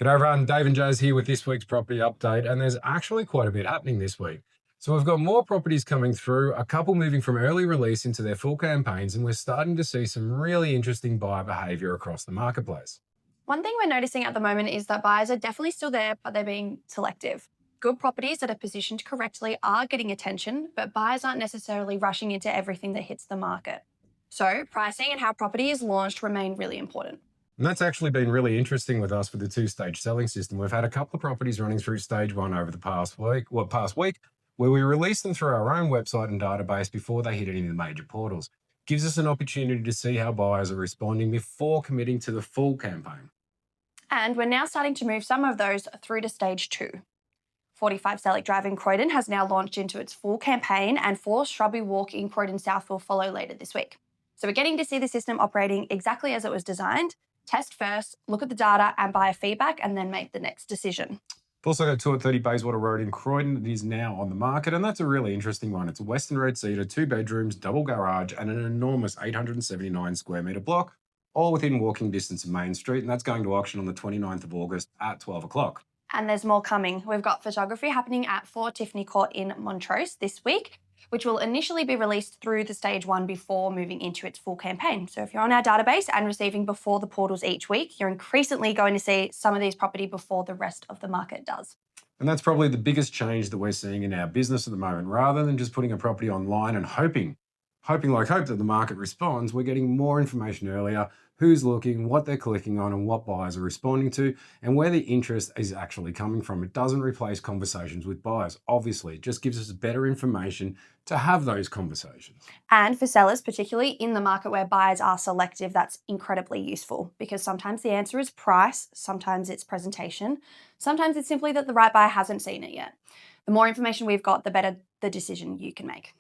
G'day everyone, Dave and Jazz here with this week's property update, and there's actually quite a bit happening this week. So we've got more properties coming through, a couple moving from early release into their full campaigns, and we're starting to see some really interesting buyer behaviour across the marketplace. One thing we're noticing at the moment is that buyers are definitely still there, but they're being selective. Good properties that are positioned correctly are getting attention, but buyers aren't necessarily rushing into everything that hits the market. So, pricing and how property is launched remain really important. And that's actually been really interesting with us with the two-stage selling system. We've had a couple of properties running through stage one over the past week, where we release them through our own website and database before they hit any of the major portals. Gives us an opportunity to see how buyers are responding before committing to the full campaign. And we're now starting to move some of those through to stage two. 45 Sellick Drive in Croydon has now launched into its full campaign, and 4 Shrubby Walk in Croydon South will follow later this week. So we're getting to see the system operating exactly as it was designed. Test first, look at the data and buyer feedback, and then make the next decision. We've also got 230 Bayswater Road in Croydon that is now on the market, and that's a really interesting one. It's a Western Red Cedar, 2 bedrooms, double garage, and an enormous 879 square metre block, all within walking distance of Main Street, and that's going to auction on the 29th of August at 12 o'clock. And there's more coming. We've got photography happening at 4 Tiffany Court in Montrose this week, which will initially be released through the stage one before moving into its full campaign. So if you're on our database and receiving before the portals each week, you're increasingly going to see some of these property before the rest of the market does. And that's probably the biggest change that we're seeing in our business at the moment. Rather than just putting a property online and hoping like hope that the market responds, we're getting more information earlier, who's looking, what they're clicking on, and what buyers are responding to, and where the interest is actually coming from. It doesn't replace conversations with buyers. Obviously, it just gives us better information to have those conversations. And for sellers, particularly in the market where buyers are selective, that's incredibly useful, because sometimes the answer is price, sometimes it's presentation, sometimes it's simply that the right buyer hasn't seen it yet. The more information we've got, the better the decision you can make.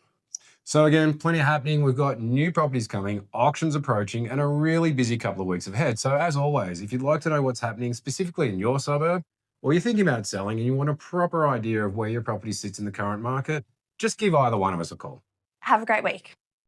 So again, plenty happening. We've got new properties coming, auctions approaching, and a really busy couple of weeks ahead. So as always, if you'd like to know what's happening specifically in your suburb, or you're thinking about selling and you want a proper idea of where your property sits in the current market, just give either one of us a call. Have a great week.